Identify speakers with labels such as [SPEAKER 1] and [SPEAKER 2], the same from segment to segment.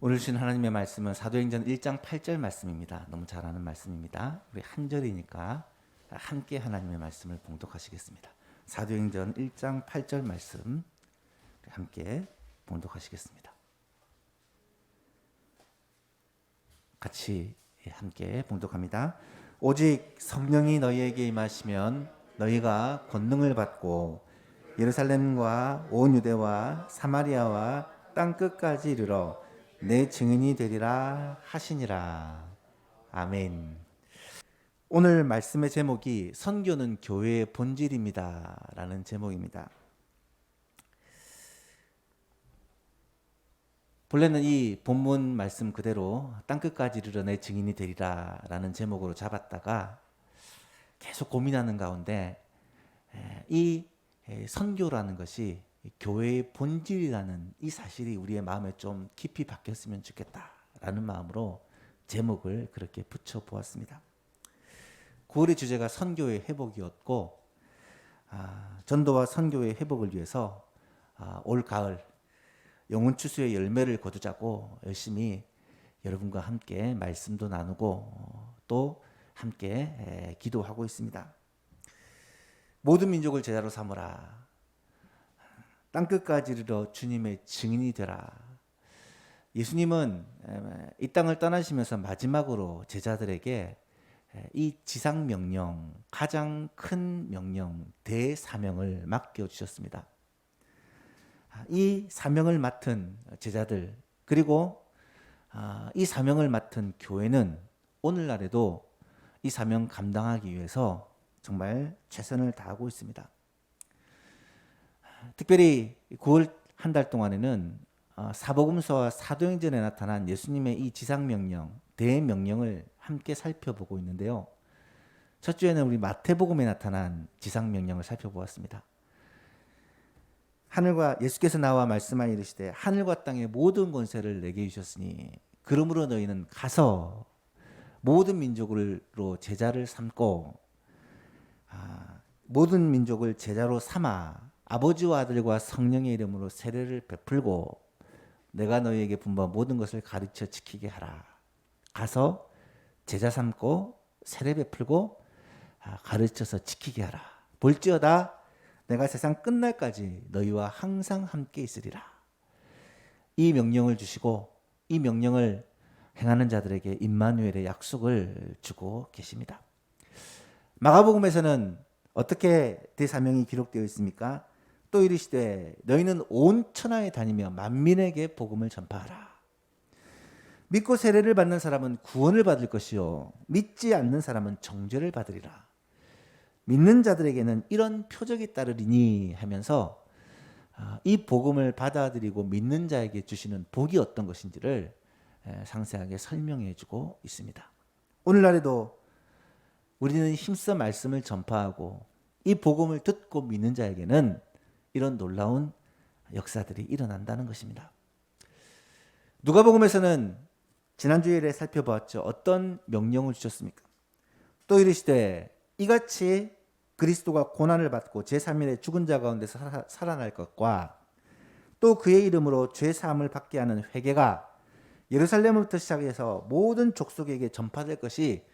[SPEAKER 1] 오늘 주신 하나님의 말씀은 사도행전 1장 8절 말씀입니다. 너무 잘 아는 말씀입니다. 우리 한 절이니까 함께 하나님의 말씀을 봉독하시겠습니다. 사도행전 1장 8절 말씀 함께 봉독하시겠습니다. 같이 함께 봉독합니다. 오직 성령이 너희에게 임하시면 너희가 권능을 받고 예루살렘과 온 유대와 사마리아와 땅 끝까지 이르러 내 증인이 되리라 하시니라. 아멘. 오늘 말씀의 제목이 선교는 교회의 본질입니다 라는 제목입니다. 본래는 이 본문 말씀 그대로 땅끝까지 이르러 내 증인이 되리라 라는 제목으로 잡았다가 계속 고민하는 가운데 이 선교라는 것이 교회의 본질이라는 이 사실이 우리의 마음에 좀 깊이 박혔으면 좋겠다라는 마음으로 제목을 그렇게 붙여보았습니다. 9월의 주제가 선교의 회복이었고 전도와 선교의 회복을 위해서 올 가을 영혼추수의 열매를 거두자고 열심히 여러분과 함께 말씀도 나누고 또 함께 기도하고 있습니다. 모든 민족을 제자로 삼으라. 땅끝까지 이르러 주님의 증인이 되라. 예수님은 이 땅을 떠나시면서 마지막으로 제자들에게 이 지상 명령, 가장 큰 명령, 대사명을 맡겨주셨습니다. 이 사명을 맡은 제자들 그리고 이 사명을 맡은 교회는 오늘날에도 이 사명 감당하기 위해서 정말 최선을 다하고 있습니다. 특별히 9월 한 달 동안에는 사복음서와 사도행전에 나타난 예수님의 이 지상명령, 대명령을 함께 살펴보고 있는데요. 첫 주에는 우리 마태복음에 나타난 지상명령을 살펴보았습니다. 하늘과 예수께서 나와 말씀하여 이르시되 하늘과 땅의 모든 권세를 내게 주셨으니 그러므로 너희는 가서 모든 민족으로 제자를 삼고 모든 민족을 제자로 삼아 아버지와 아들과 성령의 이름으로 세례를 베풀고 내가 너희에게 분부한 모든 것을 가르쳐 지키게 하라. 가서 제자 삼고 세례 베풀고 가르쳐서 지키게 하라. 볼지어다 내가 세상 끝날까지 너희와 항상 함께 있으리라. 이 명령을 주시고 이 명령을 행하는 자들에게 임마누엘의 약속을 주고 계십니다. 마가복음에서는 어떻게 대사명이 기록되어 있습니까? 또 이르시되 너희는 온 천하에 다니며 만민에게 복음을 전파하라. 믿고 세례를 받는 사람은 구원을 받을 것이요 믿지 않는 사람은 정죄를 받으리라. 믿는 자들에게는 이런 표적이 따르리니 하면서 이 복음을 받아들이고 믿는 자에게 주시는 복이 어떤 것인지를 상세하게 설명해 주고 있습니다. 오늘날에도 우리는 힘써 말씀을 전파하고 이 복음을 듣고 믿는 자에게는 이런 놀라운 역사들이 일어난다는 것입니다. 누가복음에서는 지난주에 살펴보았죠. 어떤 명령을 주셨습니까? 또 이르시되 이같이 그리스도가 고난을 받고 제3일에 죽은 자 가운데서 살아날 것과 또 그의 이름으로 죄사함을 받게 하는 회개가 예루살렘부터 시작해서 모든 족속에게 전파될 것이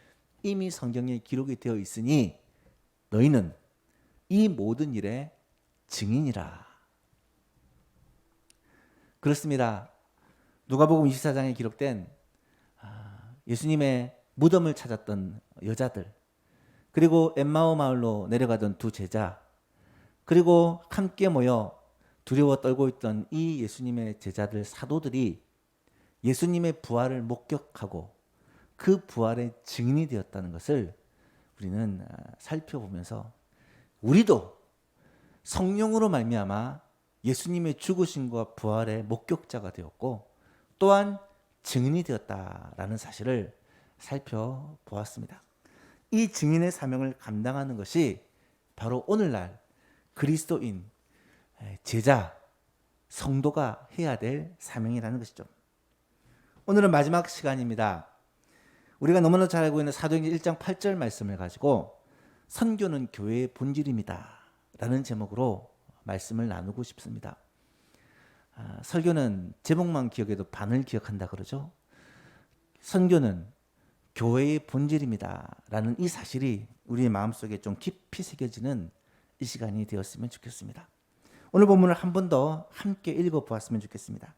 [SPEAKER 1] 이미 성경에 기록이 되어 있으니 너희는 이 모든 일의 증인이라. 그렇습니다. 누가복음 24장에 기록된 예수님의 무덤을 찾았던 여자들, 그리고 엠마오 마을로 내려가던 두 제자, 그리고 함께 모여 두려워 떨고 있던 이 예수님의 제자들 사도들이 예수님의 부활을 목격하고 그 부활의 증인이 되었다는 것을 우리는 살펴보면서 우리도 성령으로 말미암아 예수님의 죽으심과 부활의 목격자가 되었고 또한 증인이 되었다라는 사실을 살펴보았습니다. 이 증인의 사명을 감당하는 것이 바로 오늘날 그리스도인, 제자, 성도가 해야 될 사명이라는 것이죠. 오늘은 마지막 시간입니다. 우리가 너무나 잘 알고 있는 사도행전 1장 8절 말씀을 가지고 선교는 교회의 본질입니다 라는 제목으로 말씀을 나누고 싶습니다. 설교는 제목만 기억해도 반을 기억한다 그러죠. 선교는 교회의 본질입니다 라는 이 사실이 우리의 마음속에 좀 깊이 새겨지는 이 시간이 되었으면 좋겠습니다. 오늘 본문을 한 번 더 함께 읽어보았으면 좋겠습니다.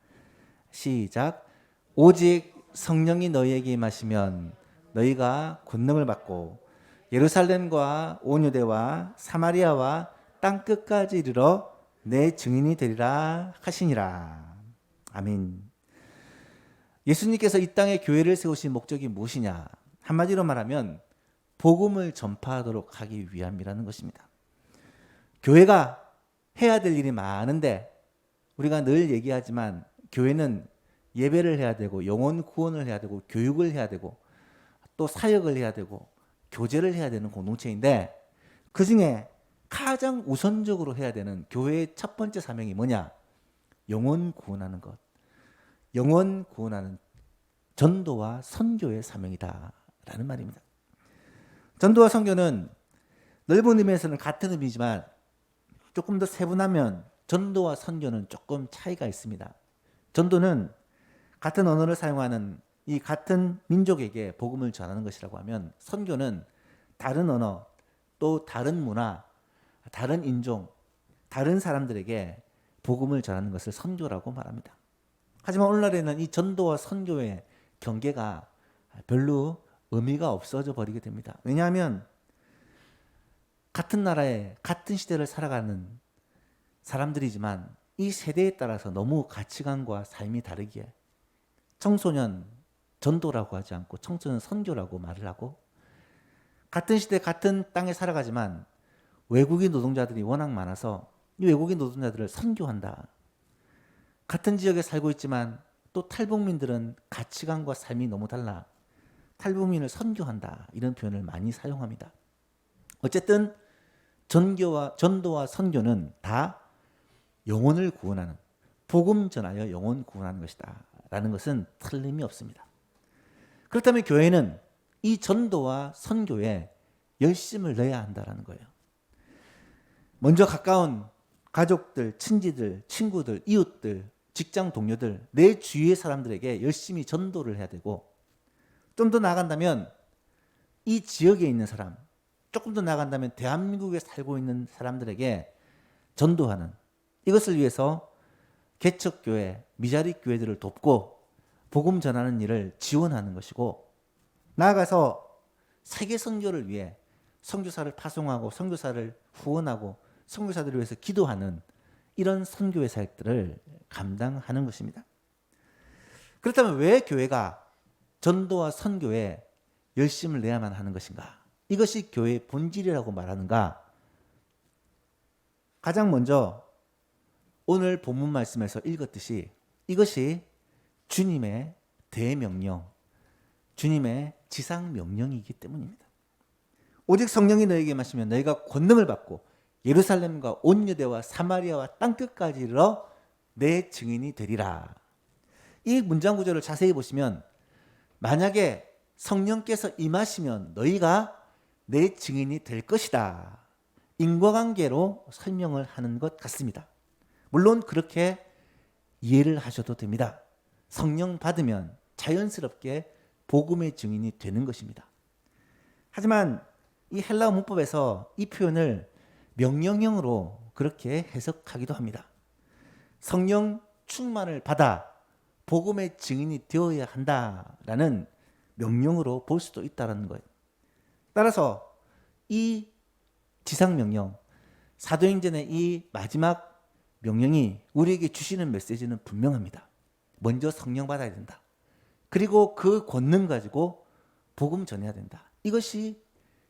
[SPEAKER 1] 시작. 오직 성령이 너희에게 임하시면 너희가 권능을 받고 예루살렘과 온 유대와 사마리아와 땅 끝까지 이르러 내 증인이 되리라 하시니라. 아멘. 예수님께서 이 땅에 교회를 세우신 목적이 무엇이냐? 한마디로 말하면 복음을 전파하도록 하기 위함이라는 것입니다. 교회가 해야 될 일이 많은데 우리가 늘 얘기하지만 교회는 예배를 해야 되고 영혼 구원을 해야 되고 교육을 해야 되고 또 사역을 해야 되고 교제를 해야 되는 공동체인데 그중에 가장 우선적으로 해야 되는 교회의 첫 번째 사명이 뭐냐? 영혼 구원하는 것. 영혼 구원하는 전도와 선교의 사명이다라는 말입니다. 전도와 선교는 넓은 의미에서는 같은 의미지만 조금 더 세분하면 전도와 선교는 조금 차이가 있습니다. 전도는 같은 언어를 사용하는 이 같은 민족에게 복음을 전하는 것이라고 하면 선교는 다른 언어, 또 다른 문화, 다른 인종, 다른 사람들에게 복음을 전하는 것을 선교라고 말합니다. 하지만 오늘날에는 이 전도와 선교의 경계가 별로 의미가 없어져 버리게 됩니다. 왜냐하면 같은 나라에 같은 시대를 살아가는 사람들이지만 이 세대에 따라서 너무 가치관과 삶이 다르기에 청소년 전도라고 하지 않고 청소년 선교라고 말을 하고 같은 시대 같은 땅에 살아가지만 외국인 노동자들이 워낙 많아서 이 외국인 노동자들을 선교한다. 같은 지역에 살고 있지만 또 탈북민들은 가치관과 삶이 너무 달라. 탈북민을 선교한다. 이런 표현을 많이 사용합니다. 어쨌든 전도와 선교는 다 영혼을 구원하는, 복음 전하여 영혼 구원하는 것이다 라는 것은 틀림이 없습니다. 그렇다면 교회는 이 전도와 선교에 열심을 내야 한다는 거예요. 먼저 가까운 가족들, 친지들, 친구들, 이웃들, 직장 동료들, 내 주위의 사람들에게 열심히 전도를 해야 되고 좀 더 나아간다면 이 지역에 있는 사람, 조금 더 나아간다면 대한민국에 살고 있는 사람들에게 전도하는, 이것을 위해서 개척교회, 미자립 교회들을 돕고 복음 전하는 일을 지원하는 것이고 나아가서 세계 선교를 위해 선교사를 파송하고 선교사를 후원하고 선교사들을 위해서 기도하는 이런 선교의 사역들을 감당하는 것입니다. 그렇다면 왜 교회가 전도와 선교에 열심을 내야만 하는 것인가? 이것이 교회의 본질이라고 말하는가? 가장 먼저 오늘 본문 말씀에서 읽었듯이 이것이 주님의 대명령, 주님의 지상명령이기 때문입니다. 오직 성령이 너에게 임하시면 너희가 권능을 받고 예루살렘과 온 유대와 사마리아와 땅끝까지 이르러 내 증인이 되리라. 이 문장 구조를 자세히 보시면 만약에 성령께서 임하시면 너희가 내 증인이 될 것이다. 인과관계로 설명을 하는 것 같습니다. 물론 그렇게 이해를 하셔도 됩니다. 성령 받으면 자연스럽게 복음의 증인이 되는 것입니다. 하지만 이 헬라어 문법에서 이 표현을 명령형으로 그렇게 해석하기도 합니다. 성령 충만을 받아 복음의 증인이 되어야 한다라는 명령으로 볼 수도 있다는 거예요. 따라서 이 지상명령, 사도행전의 이 마지막 명령이 우리에게 주시는 메시지는 분명합니다. 먼저 성령 받아야 된다. 그리고 그 권능 가지고 복음 전해야 된다. 이것이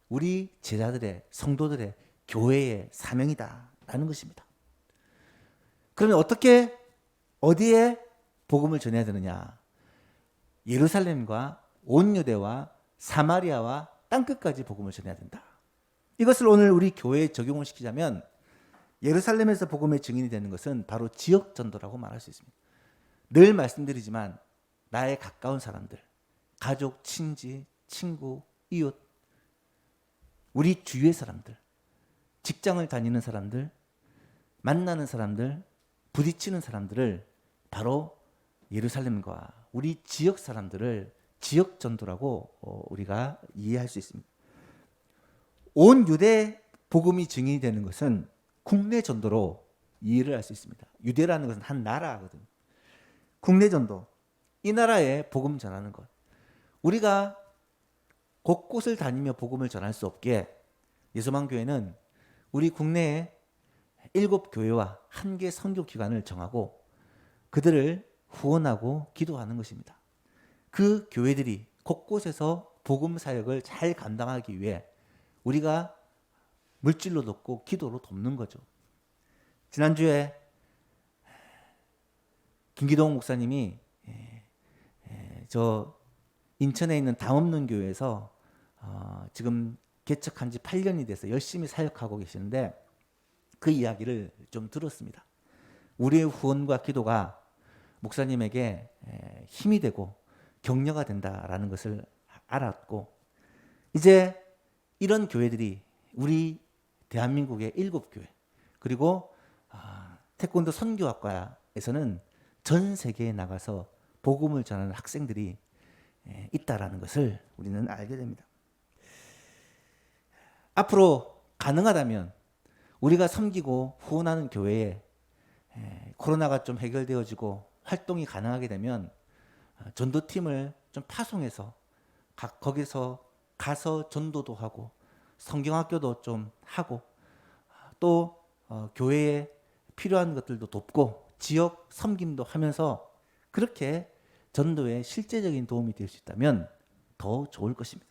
[SPEAKER 1] 우리 제자들의, 성도들의, 교회의 사명이다라는 것입니다. 그러면 어떻게, 어디에 복음을 전해야 되느냐? 예루살렘과 온 유대와 사마리아와 땅끝까지 복음을 전해야 된다. 이것을 오늘 우리 교회에 적용을 시키자면 예루살렘에서 복음의 증인이 되는 것은 바로 지역 전도라고 말할 수 있습니다. 늘 말씀드리지만 나의 가까운 사람들, 가족, 친지, 친구, 이웃, 우리 주위의 사람들, 직장을 다니는 사람들, 만나는 사람들, 부딪히는 사람들을 바로 예루살렘과 우리 지역 사람들을 지역 전도라고 우리가 이해할 수 있습니다. 온 유대 복음이 증인이 되는 것은 국내 전도로 이해를 할 수 있습니다. 유대라는 것은 한 나라거든요. 국내 전도, 이 나라에 복음 전하는 것. 우리가 곳곳을 다니며 복음을 전할 수 없게 예수만교회는 우리 국내에 7교회와 1개 선교기관을 정하고 그들을 후원하고 기도하는 것입니다. 그 교회들이 곳곳에서 복음 사역을 잘 감당하기 위해 우리가 물질로 돕고 기도로 돕는 거죠. 지난주에 김기동 목사님이 저 인천에 있는 담없는 교회에서 지금 개척한 지 8년이 돼서 열심히 사역하고 계시는데 그 이야기를 좀 들었습니다. 우리의 후원과 기도가 목사님에게 힘이 되고 격려가 된다라는 것을 알았고, 이제 이런 교회들이 우리 대한민국의 7교회 그리고 태권도 선교학과에서는 전 세계에 나가서 복음을 전하는 학생들이 있다라는 것을 우리는 알게 됩니다. 앞으로 가능하다면 우리가 섬기고 후원하는 교회에 코로나가 좀 해결되어지고 활동이 가능하게 되면 전도팀을 좀 파송해서 거기서 가서 전도도 하고 성경학교도 좀 하고 또 교회에 필요한 것들도 돕고 지역 섬김도 하면서 그렇게 전도에 실제적인 도움이 될 수 있다면 더 좋을 것입니다.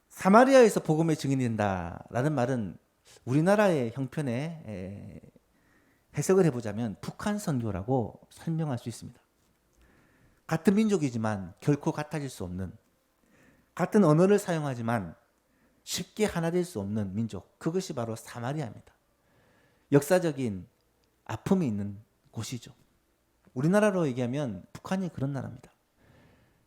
[SPEAKER 1] 사마리아에서 복음의 증인이 된다라는 말은 우리나라의 형편에 해석을 해보자면 북한 선교라고 설명할 수 있습니다. 같은 민족이지만 결코 같아질 수 없는, 같은 언어를 사용하지만 쉽게 하나 될 수 없는 민족, 그것이 바로 사마리아입니다. 역사적인 아픔이 있는 곳이죠. 우리나라로 얘기하면 북한이 그런 나라입니다.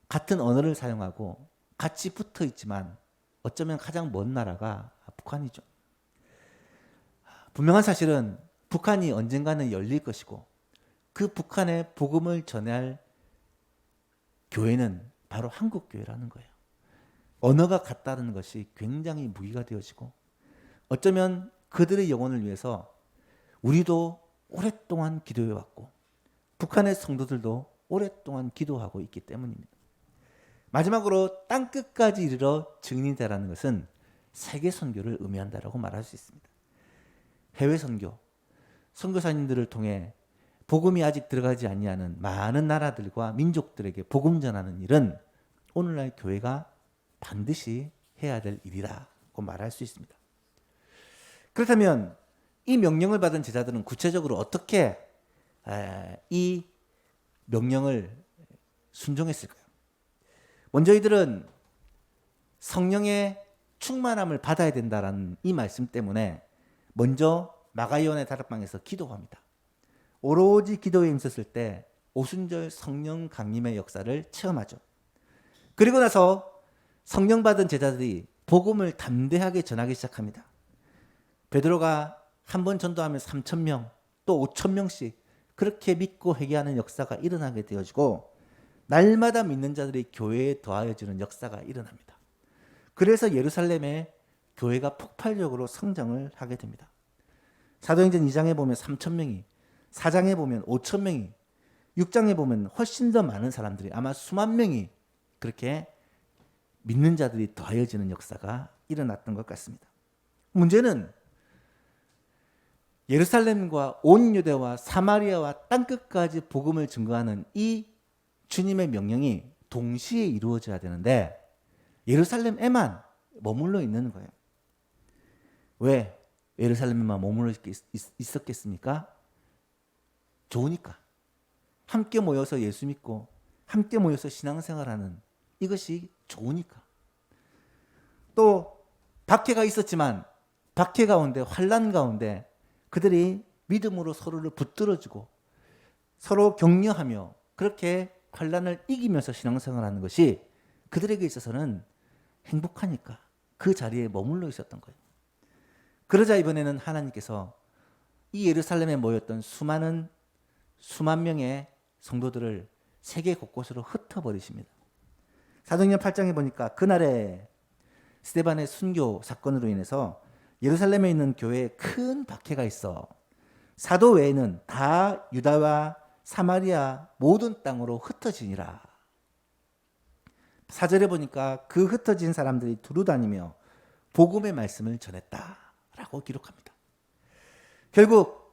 [SPEAKER 1] 같은 언어를 사용하고 같이 붙어 있지만 어쩌면 가장 먼 나라가 북한이죠. 분명한 사실은 북한이 언젠가는 열릴 것이고 그 북한에 복음을 전할 교회는 바로 한국교회라는 거예요. 언어가 같다는 것이 굉장히 무기가 되어지고 어쩌면 그들의 영혼을 위해서 우리도 오랫동안 기도해왔고 북한의 성도들도 오랫동안 기도하고 있기 때문입니다. 마지막으로 땅끝까지 이르러 증인이 되라는 것은 세계 선교를 의미한다라고 말할 수 있습니다. 해외 선교, 선교사님들을 통해 복음이 아직 들어가지 아니하는 많은 나라들과 민족들에게 복음 전하는 일은 오늘날 교회가 반드시 해야 될 일이라고 말할 수 있습니다. 그렇다면 이 명령을 받은 제자들은 구체적으로 어떻게 이 명령을 순종했을까요? 먼저 이들은 성령의 충만함을 받아야 된다라는 이 말씀 때문에 먼저 마가이온의 다락방에서 기도합니다. 오로지 기도에 힘썼을 때 오순절 성령 강림의 역사를 체험하죠. 그리고 나서 성령 받은 제자들이 복음을 담대하게 전하기 시작합니다. 베드로가 한 번 전도하면 3,000명, 또 5,000명씩 그렇게 믿고 회개하는 역사가 일어나게 되어지고 날마다 믿는 자들이 교회에 더하여지는 역사가 일어납니다. 그래서 예루살렘의 교회가 폭발적으로 성장을 하게 됩니다. 사도행전 2장에 보면 3,000명이, 4장에 보면 5,000명이, 6장에 보면 훨씬 더 많은 사람들이, 아마 수만 명이 그렇게 믿는 자들이 더하여지는 역사가 일어났던 것 같습니다. 문제는 예루살렘과 온 유대와 사마리아와 땅끝까지 복음을 증거하는 이 주님의 명령이 동시에 이루어져야 되는데 예루살렘에만 머물러 있는 거예요. 왜 예루살렘에만 머물러 있었겠습니까? 좋으니까. 함께 모여서 예수 믿고 함께 모여서 신앙생활하는 이것이 좋으니까. 또 박해가 있었지만 박해 가운데, 환난 가운데 그들이 믿음으로 서로를 붙들어주고 서로 격려하며 그렇게 환난을 이기면서 신앙생활하는 것이 그들에게 있어서는 행복하니까 그 자리에 머물러 있었던 거예요. 그러자 이번에는 하나님께서 이 예루살렘에 모였던 수많은 수만 명의 성도들을 세계 곳곳으로 흩어버리십니다. 사도행전 8장에 보니까 그날에 스데반의 순교 사건으로 인해서 예루살렘에 있는 교회에 큰 박해가 있어 사도 외에는 다 유다와 사마리아 모든 땅으로 흩어지니라. 4절에 보니까 그 흩어진 사람들이 두루다니며 복음의 말씀을 전했다라고 기록합니다. 결국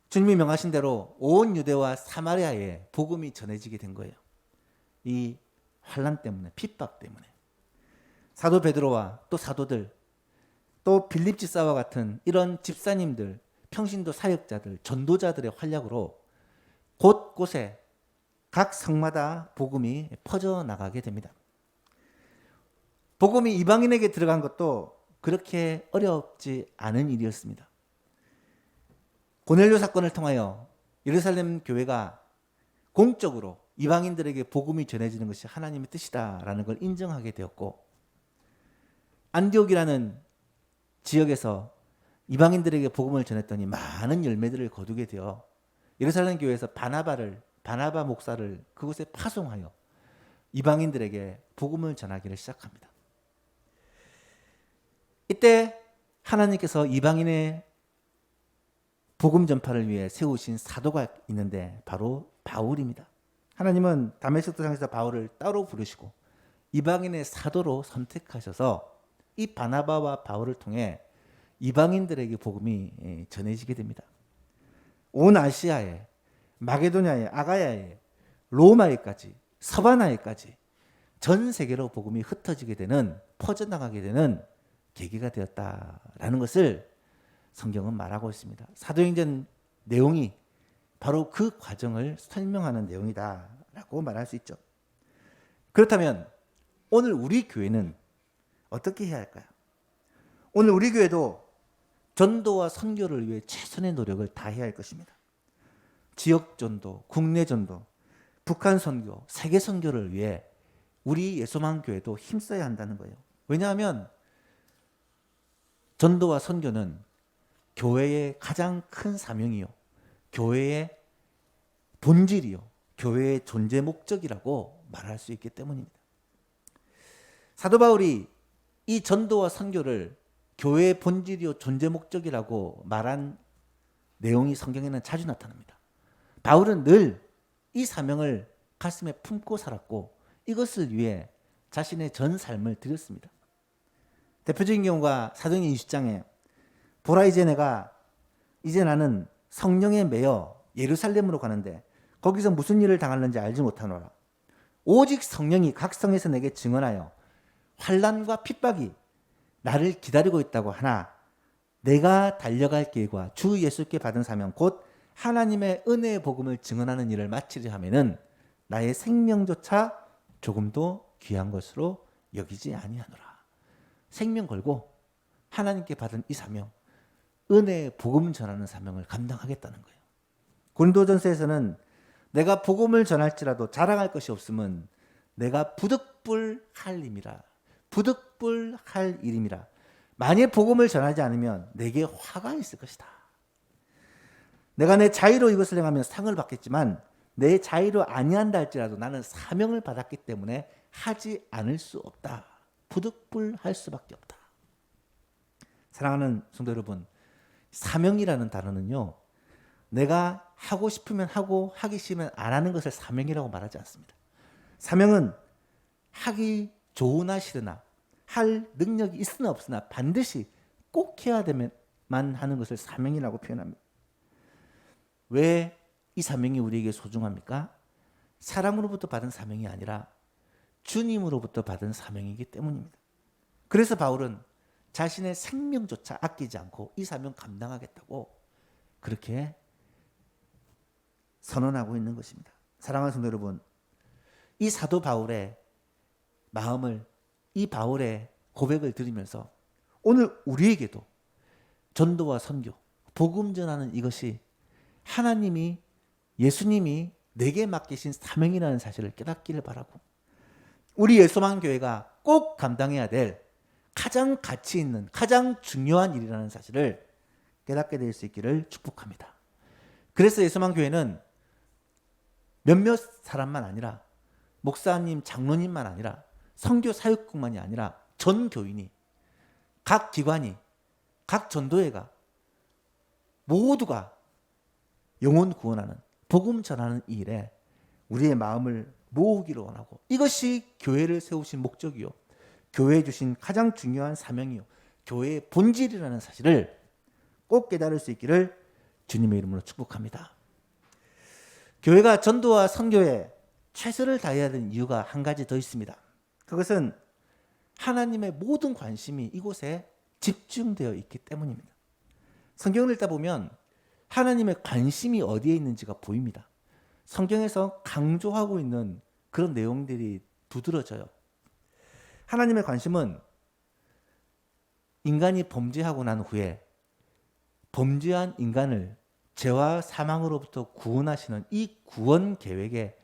[SPEAKER 1] 주님이 명하신 대로 온 유대와 사마리아에 복음이 전해지게 된 거예요. 이 환난 때문에, 핍박 때문에. 사도 베드로와 또 사도들, 또 빌립 집사와 같은 이런 집사님들, 평신도 사역자들, 전도자들의 활약으로 곳곳에 각 성마다 복음이 퍼져나가게 됩니다. 복음이 이방인에게 들어간 것도 그렇게 어렵지 않은 일이었습니다. 고넬료 사건을 통하여 예루살렘 교회가 공적으로 이방인들에게 복음이 전해지는 것이 하나님의 뜻이다라는 걸 인정하게 되었고, 안디옥이라는 지역에서 이방인들에게 복음을 전했더니 많은 열매들을 거두게 되어 예루살렘 교회에서 바나바 목사를 그곳에 파송하여 이방인들에게 복음을 전하기를 시작합니다. 이때 하나님께서 이방인의 복음 전파를 위해 세우신 사도가 있는데 바로 바울입니다. 하나님은 다메섹 도상에서 바울을 따로 부르시고 이방인의 사도로 선택하셔서 이 바나바와 바울을 통해 이방인들에게 복음이 전해지게 됩니다. 온 아시아에, 마게도냐에, 아가야에, 로마에까지, 서바나에까지 전 세계로 복음이 흩어지게 되는, 퍼져나가게 되는 계기가 되었다라는 것을 성경은 말하고 있습니다. 사도행전 내용이 바로 그 과정을 설명하는 내용이다라고 말할 수 있죠. 그렇다면 오늘 우리 교회는 어떻게 해야 할까요? 오늘 우리 교회도 전도와 선교를 위해 최선의 노력을 다해야 할 것입니다. 지역 전도, 국내 전도, 북한 선교, 세계 선교를 위해 우리 예수만 교회도 힘써야 한다는 거예요. 왜냐하면 전도와 선교는 교회의 가장 큰 사명이요, 교회의 본질이요, 교회의 존재 목적이라고 말할 수 있기 때문입니다. 사도 바울이 이 전도와 선교를 교회의 본질이요 존재 목적이라고 말한 내용이 성경에는 자주 나타납니다. 바울은 늘 이 사명을 가슴에 품고 살았고 이것을 위해 자신의 전 삶을 드렸습니다. 대표적인 경우가 사도행전 20장에 보라 이제 나는 성령에 매여 예루살렘으로 가는데 거기서 무슨 일을 당하는지 알지 못하노라. 오직 성령이 각 성에서 내게 증언하여 환난과 핍박이 나를 기다리고 있다고 하나 내가 달려갈 길과 주 예수께 받은 사명 곧 하나님의 은혜의 복음을 증언하는 일을 마치려 하면은 나의 생명조차 조금도 귀한 것으로 여기지 아니하노라. 생명 걸고 하나님께 받은 이 사명, 은혜의 복음 전하는 사명을 감당하겠다는 거예요. 고린도전서에서는 내가 복음을 전할지라도 자랑할 것이 없으면 내가 부득불할 일임이라. 부득불할 일임이라. 만일 복음을 전하지 않으면 내게 화가 있을 것이다. 내가 내 자유로 이것을 행하면 상을 받겠지만 내 자유로 아니한다 할지라도 나는 사명을 받았기 때문에 하지 않을 수 없다. 부득불할 수밖에 없다. 사랑하는 성도 여러분, 사명이라는 단어는요, 내가 하고 싶으면 하고 하기 싫으면 안 하는 것을 사명이라고 말하지 않습니다. 사명은 하기 좋으나 싫으나 할 능력이 있으나 없으나 반드시 꼭 해야 되만 하는 것을 사명이라고 표현합니다. 왜 이 사명이 우리에게 소중합니까? 사람으로부터 받은 사명이 아니라 주님으로부터 받은 사명이기 때문입니다. 그래서 바울은 자신의 생명조차 아끼지 않고 이 사명 감당하겠다고 그렇게 선언하고 있는 것입니다. 사랑하는 성도 여러분, 이 사도 바울의 마음을, 이 바울의 고백을 들으면서 오늘 우리에게도 전도와 선교, 복음 전하는 이것이 하나님이, 예수님이 내게 맡기신 사명이라는 사실을 깨닫기를 바라고, 우리 예수만 교회가 꼭 감당해야 될 가장 가치 있는, 가장 중요한 일이라는 사실을 깨닫게 될 수 있기를 축복합니다. 그래서 예수만 교회는 몇몇 사람만 아니라 목사님, 장로님만 아니라 선교 사역국만이 아니라 전 교인이, 각 기관이, 각 전도회가 모두가 영혼 구원하는, 복음 전하는 이 일에 우리의 마음을 모으기를 원하고, 이것이 교회를 세우신 목적이요, 교회에 주신 가장 중요한 사명이요, 교회의 본질이라는 사실을 꼭 깨달을 수 있기를 주님의 이름으로 축복합니다. 교회가 전도와 선교에 최선을 다해야 되는 이유가 한 가지 더 있습니다. 그것은 하나님의 모든 관심이 이곳에 집중되어 있기 때문입니다. 성경을 읽다 보면 하나님의 관심이 어디에 있는지가 보입니다. 성경에서 강조하고 있는 그런 내용들이 두드러져요. 하나님의 관심은 인간이 범죄하고 난 후에 범죄한 인간을 죄와 사망으로부터 구원하시는 이 구원 계획에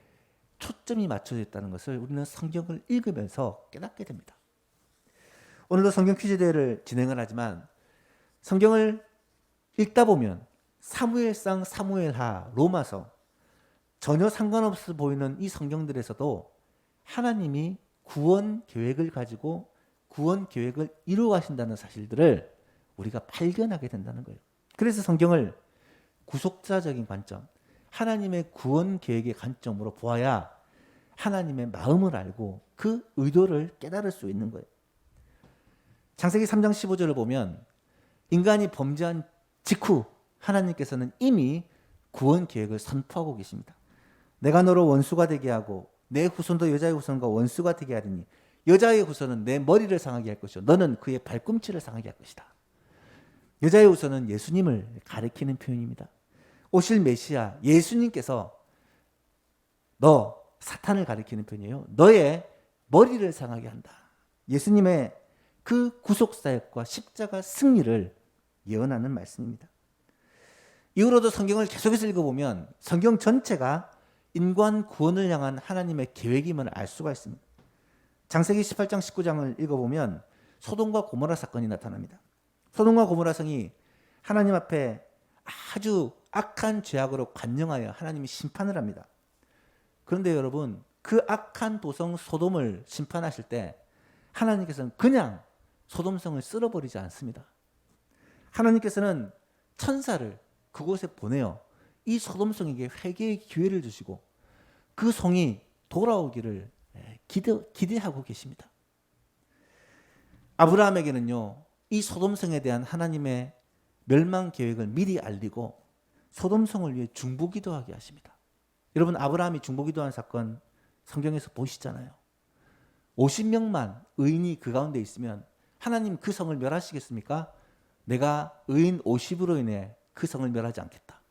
[SPEAKER 1] 초점이 맞춰져 있다는 것을 우리는 성경을 읽으면서 깨닫게 됩니다. 오늘도 성경 퀴즈 대회를 진행을 하지만 성경을 읽다 보면 사무엘상, 사무엘하, 로마서 전혀 상관없어 보이는 이 성경들에서도 하나님이 구원 계획을 가지고 구원 계획을 이루어 가신다는 사실들을 우리가 발견하게 된다는 거예요. 그래서 성경을 구속자적인 관점, 하나님의 구원 계획의 관점으로 보아야 하나님의 마음을 알고 그 의도를 깨달을 수 있는 거예요. 창세기 3장 15절을 보면 인간이 범죄한 직후 하나님께서는 이미 구원 계획을 선포하고 계십니다. 내가 너로 원수가 되게 하고 내 후손도 여자의 후손과 원수가 되게 하리니 여자의 후손은 내 머리를 상하게 할 것이요 너는 그의 발꿈치를 상하게 할 것이다. 여자의 후손은 예수님을 가리키는 표현입니다. 오실 메시아 예수님께서 너 사탄을 가리키는 표현이에요. 너의 머리를 상하게 한다. 예수님의 그 구속사역과 십자가 승리를 예언하는 말씀입니다. 이후로도 성경을 계속해서 읽어보면 성경 전체가 인간 구원을 향한 하나님의 계획임을 알 수가 있습니다. 창세기 18장 19장을 읽어보면 소돔과 고모라 사건이 나타납니다. 소돔과 고모라 성이 하나님 앞에 아주 악한 죄악으로 관영하여 하나님이 심판을 합니다. 그런데 여러분, 그 악한 도성 소돔을 심판하실 때 하나님께서는 그냥 소돔성을 쓸어버리지 않습니다. 하나님께서는 천사를 그곳에 보내어 이 소돔성에게 회개의 기회를 주시고 그 성이 돌아오기를 기대하고 계십니다. 아브라함에게는요, 이 소돔성에 대한 하나님의 멸망 계획을 미리 알리고 소돔성을 위해 중보기도하게 하십니다. 여러분, 아브라함이 중보기도한 사건 성경에서 보시잖아요. 50명만 의인이 그 가운데 있으면 하나님 그 성을 멸하시겠습니까? 내가 의인 50으로 인해 그 성을 멸하지 않겠다.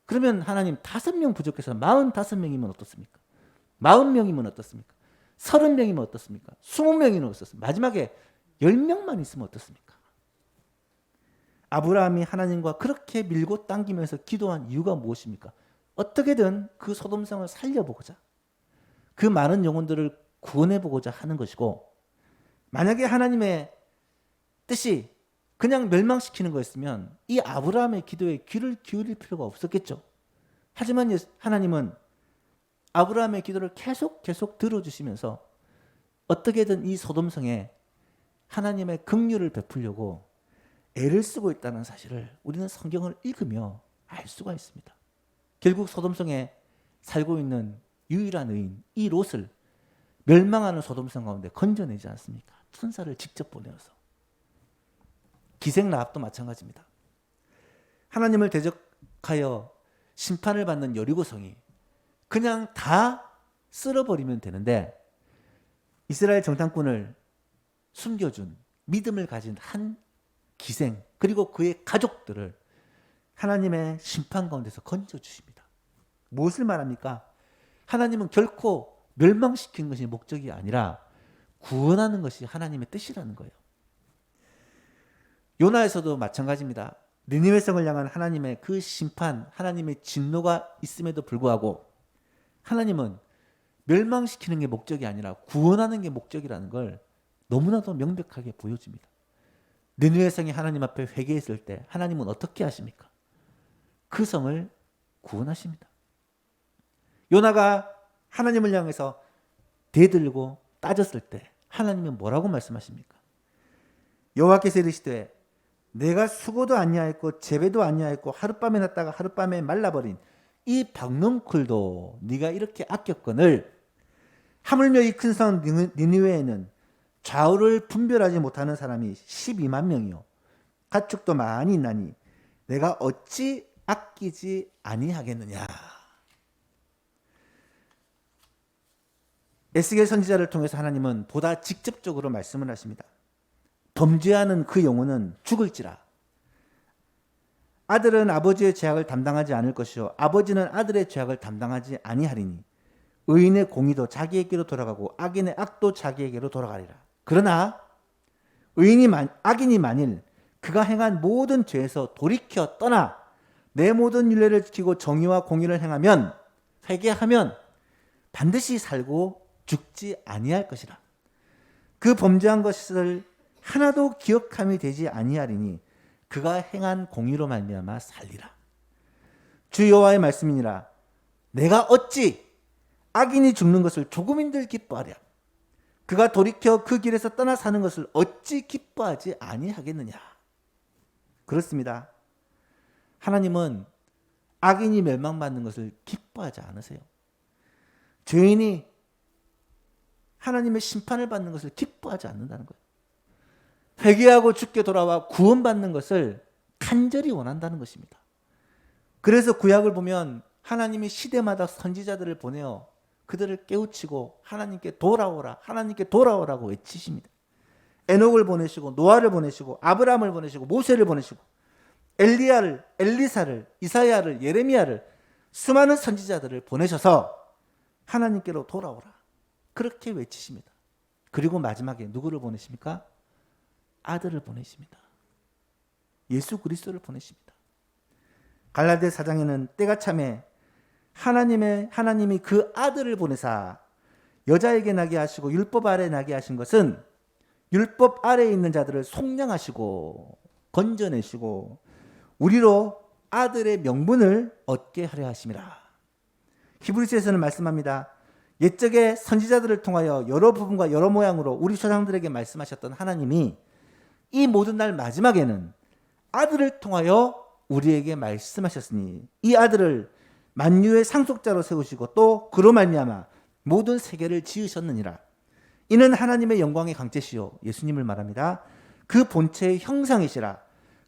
[SPEAKER 1] 그러면 하나님 5명 부족해서 45명이면 어떻습니까? 40명이면 어떻습니까? 30명이면 어떻습니까? 20명이면 어떻습니까? 마지막에 10명만 있으면 어떻습니까? 아브라함이 하나님과 그렇게 밀고 당기면서 기도한 이유가 무엇입니까? 어떻게든 그 소돔성을 살려보고자, 그 많은 영혼들을 구원해보고자 하는 것이고, 만약에 하나님의 뜻이 그냥 멸망시키는 거였으면 이 아브라함의 기도에 귀를 기울일 필요가 없었겠죠. 하지만 하나님은 아브라함의 기도를 계속 들어주시면서 어떻게든 이 소돔성에 하나님의 긍휼을 베풀려고 애를 쓰고 있다는 사실을 우리는 성경을 읽으며 알 수가 있습니다. 결국 소돔성에 살고 있는 유일한 의인 이 롯을 멸망하는 소돔성 가운데 건져내지 않습니까? 천사를 직접 보내어서. 기생 라합도 마찬가지입니다. 하나님을 대적하여 심판을 받는 여리고성이 그냥 다 쓸어버리면 되는데 이스라엘 정탐꾼을 숨겨준 믿음을 가진 한 기생 그리고 그의 가족들을 하나님의 심판 가운데서 건져주십니다. 무엇을 말합니까? 하나님은 결코 멸망시키는 것이 목적이 아니라 구원하는 것이 하나님의 뜻이라는 거예요. 요나에서도 마찬가지입니다. 니느웨 성을 향한 하나님의 그 심판, 하나님의 진노가 있음에도 불구하고 하나님은 멸망시키는 게 목적이 아니라 구원하는 게 목적이라는 걸 너무나도 명백하게 보여줍니다. 니느웨 성이 하나님 앞에 회개했을 때 하나님은 어떻게 하십니까? 그 성을 구원하십니다. 요나가 하나님을 향해서 대들고 따졌을 때 하나님은 뭐라고 말씀하십니까? 여호와께서 이르시되 내가 수고도 아니하였고 재배도 아니하였고 하룻밤에 났다가 하룻밤에 말라버린 이 박농쿨도 네가 이렇게 아꼈거늘 하물며 이 큰 성 니느웨에는 좌우를 분별하지 못하는 사람이 12만 명이요 가축도 많이 있나니 내가 어찌 아끼지 아니하겠느냐. 에스겔 선지자를 통해서 하나님은 보다 직접적으로 말씀을 하십니다. 범죄하는 그 영혼은 죽을지라. 아들은 아버지의 죄악을 담당하지 않을 것이요 아버지는 아들의 죄악을 담당하지 아니하리니 의인의 공의도 자기에게로 돌아가고 악인의 악도 자기에게로 돌아가리라. 그러나 악인이 만일 그가 행한 모든 죄에서 돌이켜 떠나 내 모든 율례를 지키고 정의와 공의를 행하면 회개하면 반드시 살고 죽지 아니할 것이라. 그 범죄한 것을 하나도 기억함이 되지 아니하리니 그가 행한 공의로 말미암아 살리라. 주 여호와의 말씀이니라. 내가 어찌 악인이 죽는 것을 조금인들 기뻐하랴. 그가 돌이켜 그 길에서 떠나 사는 것을 어찌 기뻐하지 아니하겠느냐. 그렇습니다. 하나님은 악인이 멸망받는 것을 기뻐하지 않으세요. 죄인이 하나님의 심판을 받는 것을 기뻐하지 않는다는 거예요. 회개하고 죽게 돌아와 구원받는 것을 간절히 원한다는 것입니다. 그래서 구약을 보면 하나님이 시대마다 선지자들을 보내어 그들을 깨우치고 하나님께 돌아오라, 하나님께 돌아오라고 외치십니다. 에녹을 보내시고 노아를 보내시고 아브라함을 보내시고 모세를 보내시고 엘리야를, 엘리사를, 이사야를, 예레미야를 수많은 선지자들을 보내셔서 하나님께로 돌아오라 그렇게 외치십니다. 그리고 마지막에 누구를 보내십니까? 아들을 보내십니다. 예수 그리스도를 보내십니다. 갈라디아 4장에는 때가 참에 하나님이 그 아들을 보내사 여자에게 나게 하시고 율법 아래 나게 하신 것은 율법 아래에 있는 자들을 속량하시고 건져내시고 우리로 아들의 명분을 얻게 하려 하심이라. 히브리서에서는 말씀합니다. 옛적에 선지자들을 통하여 여러 부분과 여러 모양으로 우리 조상들에게 말씀하셨던 하나님이 이 모든 날 마지막에는 아들을 통하여 우리에게 말씀하셨으니 이 아들을 만유의 상속자로 세우시고 또 그로 말미암아 모든 세계를 지으셨느니라. 이는 하나님의 영광의 강체시요 예수님을 말합니다. 그 본체의 형상이시라.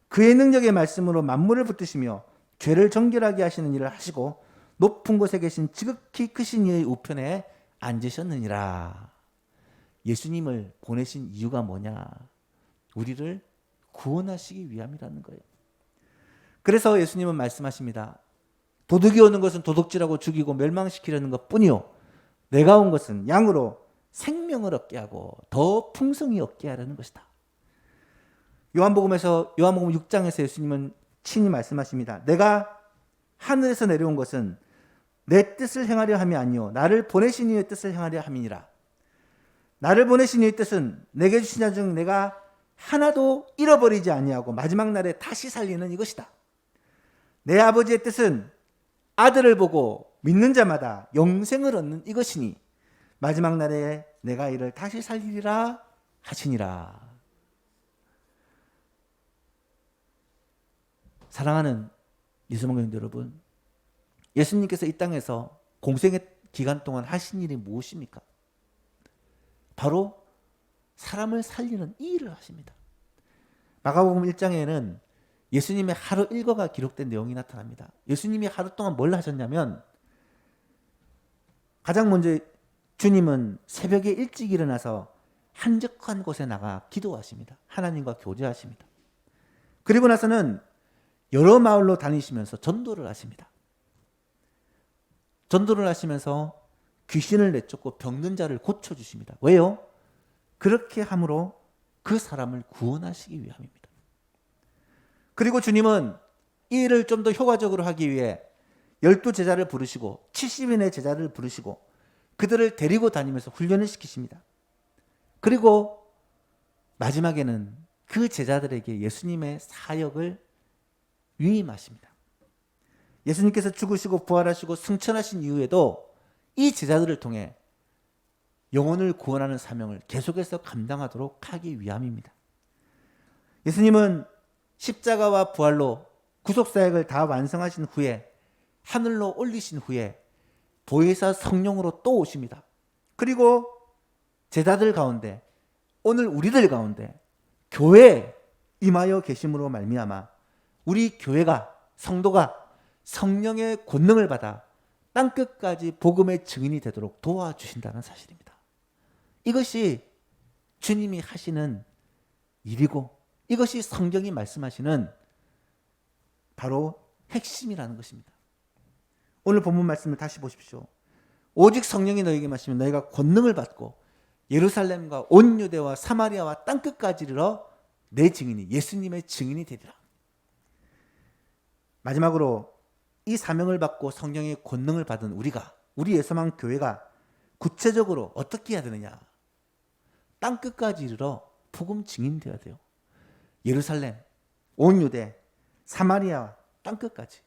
[SPEAKER 1] 그의 능력의 말씀으로 만물을 붙드시며 죄를 정결하게 하시는 일을 하시고 높은 곳에 계신 지극히 크신 이의 우편에 앉으셨느니라. 예수님을 보내신 이유가 뭐냐? 우리를 구원하시기 위함이라는 거예요. 그래서 예수님은 말씀하십니다. 도둑이 오는 것은 도둑질하고 죽이고 멸망시키려는 것뿐이요 내가 온 것은 양으로 생명을 얻게 하고 더 풍성히 얻게 하려는 것이다. 요한복음 6장에서 예수님은 친히 말씀하십니다. 내가 하늘에서 내려온 것은 내 뜻을 행하려 함이 아니요 나를 보내신 이의 뜻을 행하려 함이니라. 나를 보내신 이의 뜻은 내게 주신 자 중 내가 하나도 잃어버리지 아니하고 마지막 날에 다시 살리는 이것이다. 내 아버지의 뜻은 아들을 보고 믿는 자마다 영생을 얻는 이것이니 마지막 날에 내가 이를 다시 살리리라 하시니라. 사랑하는 예수님의 여러분, 예수님께서 이 땅에서 공생의 기간 동안 하신 일이 무엇입니까? 바로 사람을 살리는 이 일을 하십니다. 마가복음 1장에는 예수님의 하루 일과가 기록된 내용이 나타납니다. 예수님이 하루 동안 뭘 하셨냐면 가장 먼저 주님은 새벽에 일찍 일어나서 한적한 곳에 나가 기도하십니다. 하나님과 교제하십니다. 그리고 나서는 여러 마을로 다니시면서 전도를 하십니다. 전도를 하시면서 귀신을 내쫓고 병든 자를 고쳐주십니다. 왜요? 그렇게 함으로 그 사람을 구원하시기 위함입니다. 그리고 주님은 이 일을 좀 더 효과적으로 하기 위해 12제자를 부르시고 70인의 제자를 부르시고 그들을 데리고 다니면서 훈련을 시키십니다. 그리고 마지막에는 그 제자들에게 예수님의 사역을 위임하십니다. 예수님께서 죽으시고 부활하시고 승천하신 이후에도 이 제자들을 통해 영혼을 구원하는 사명을 계속해서 감당하도록 하기 위함입니다. 예수님은 십자가와 부활로 구속사역을 다 완성하신 후에 하늘로 올리신 후에 보혜사 성령으로 또 오십니다. 그리고 제자들 가운데, 오늘 우리들 가운데 교회에 임하여 계심으로 말미암아 우리 교회가, 성도가 성령의 권능을 받아 땅끝까지 복음의 증인이 되도록 도와주신다는 사실입니다. 이것이 주님이 하시는 일이고, 이것이 성경이 말씀하시는 바로 핵심이라는 것입니다. 오늘 본문 말씀을 다시 보십시오. 오직 성령이 너에게 마시면 너희가 권능을 받고 예루살렘과 온 유대와 사마리아와 땅끝까지 이르러 내 증인이, 예수님의 증인이 되리라. 마지막으로 이 사명을 받고 성령의 권능을 받은 우리가, 우리 예수만 교회가 구체적으로 어떻게 해야 되느냐? 땅끝까지 이르러 복음 증인 되어야 돼요. 예루살렘, 온 유대, 사마리아, 땅끝까지.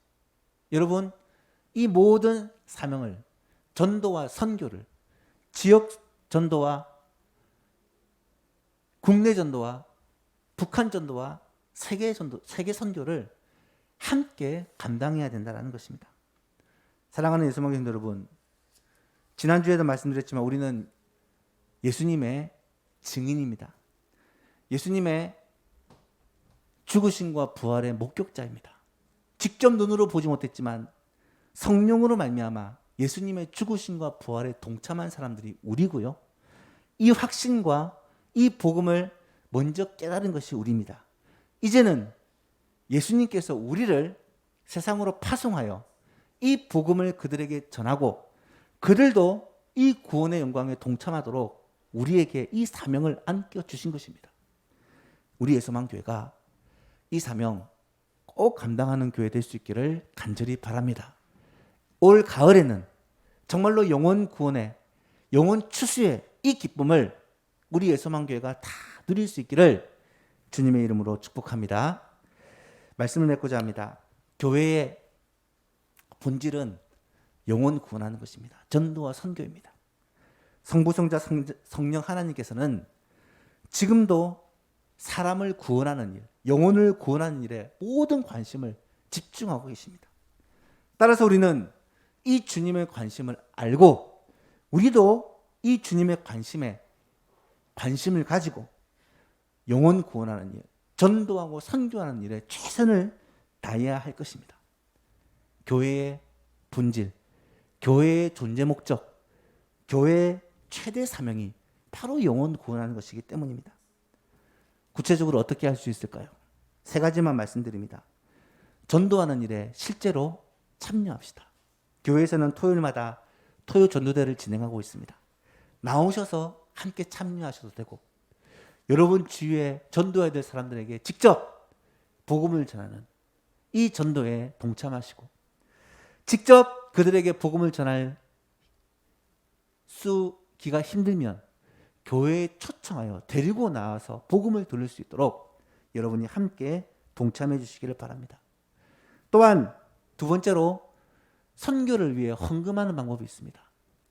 [SPEAKER 1] 여러분, 이 모든 사명을, 전도와 선교를, 지역 전도와 국내 전도와 북한 전도와 세계 전도, 세계 선교를 함께 감당해야 된다는 것입니다. 사랑하는 예수만 교인 여러분, 지난주에도 말씀드렸지만 우리는 예수님의 증인입니다. 예수님의 죽으심과 부활의 목격자입니다. 직접 눈으로 보지 못했지만 성령으로 말미암아 예수님의 죽으심과 부활에 동참한 사람들이 우리고요. 이 확신과 이 복음을 먼저 깨달은 것이 우리입니다. 이제는 예수님께서 우리를 세상으로 파송하여 이 복음을 그들에게 전하고 그들도 이 구원의 영광에 동참하도록 우리에게 이 사명을 안겨주신 것입니다. 우리 예수만교회가 이 사명 꼭 감당하는 교회 될 수 있기를 간절히 바랍니다. 올 가을에는 정말로 영혼 구원의, 영혼 추수의 이 기쁨을 우리 예수만교회가 다 누릴 수 있기를 주님의 이름으로 축복합니다. 말씀을 맺고자 합니다. 교회의 본질은 영혼 구원하는 것입니다. 전도와 선교입니다. 성부, 성자, 성령 하나님께서는 지금도 사람을 구원하는 일, 영혼을 구원하는 일에 모든 관심을 집중하고 계십니다. 따라서 우리는 이 주님의 관심을 알고 우리도 이 주님의 관심을 가지고 영혼 구원하는 일, 전도하고 선교하는 일에 최선을 다해야 할 것입니다. 교회의 본질, 교회의 존재 목적, 교회의 최대 사명이 바로 영혼 구원하는 것이기 때문입니다. 구체적으로 어떻게 할 수 있을까요? 세 가지만 말씀드립니다. 전도하는 일에 실제로 참여합시다. 교회에서는 토요일마다 토요 전도대를 진행하고 있습니다. 나오셔서 함께 참여하셔도 되고, 여러분 주위에 전도해야 될 사람들에게 직접 복음을 전하는 이 전도에 동참하시고, 직접 그들에게 복음을 전할 수기가 힘들면 교회에 초청하여 데리고 나와서 복음을 돌릴 수 있도록 여러분이 함께 동참해 주시기를 바랍니다. 또한 두 번째로 선교를 위해 헌금하는 방법이 있습니다.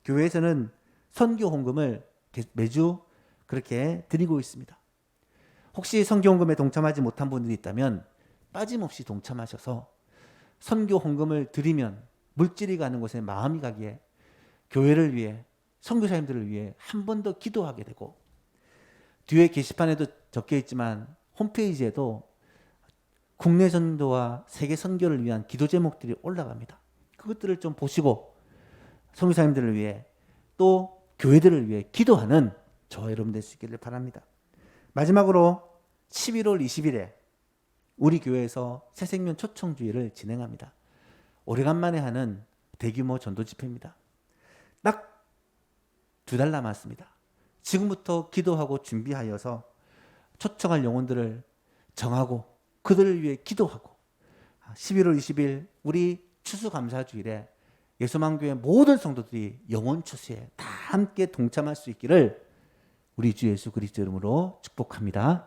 [SPEAKER 1] 교회에서는 선교 헌금을 매주 그렇게 드리고 있습니다. 혹시 선교 헌금에 동참하지 못한 분들이 있다면 빠짐없이 동참하셔서 선교 헌금을 드리면 물질이 가는 곳에 마음이 가기에 교회를 위해, 선교사님들을 위해 한 번 더 기도하게 되고, 뒤에 게시판에도 적혀 있지만 홈페이지에도 국내 전도와 세계 선교를 위한 기도 제목들이 올라갑니다. 그것들을 좀 보시고 선교사님들을 위해 또 교회들을 위해 기도하는 저와 여러분 될 수 있기를 바랍니다. 마지막으로 11월 20일에 우리 교회에서 새생명 초청주의를 진행합니다. 오래간만에 하는 대규모 전도 집회입니다. 딱 2달 남았습니다. 지금부터 기도하고 준비하여서 초청할 영혼들을 정하고 그들을 위해 기도하고 11월 20일 우리 추수감사주일에 예수만교회 모든 성도들이 영혼 추수에 다 함께 동참할 수 있기를 우리 주 예수 그리스도 이름으로 축복합니다.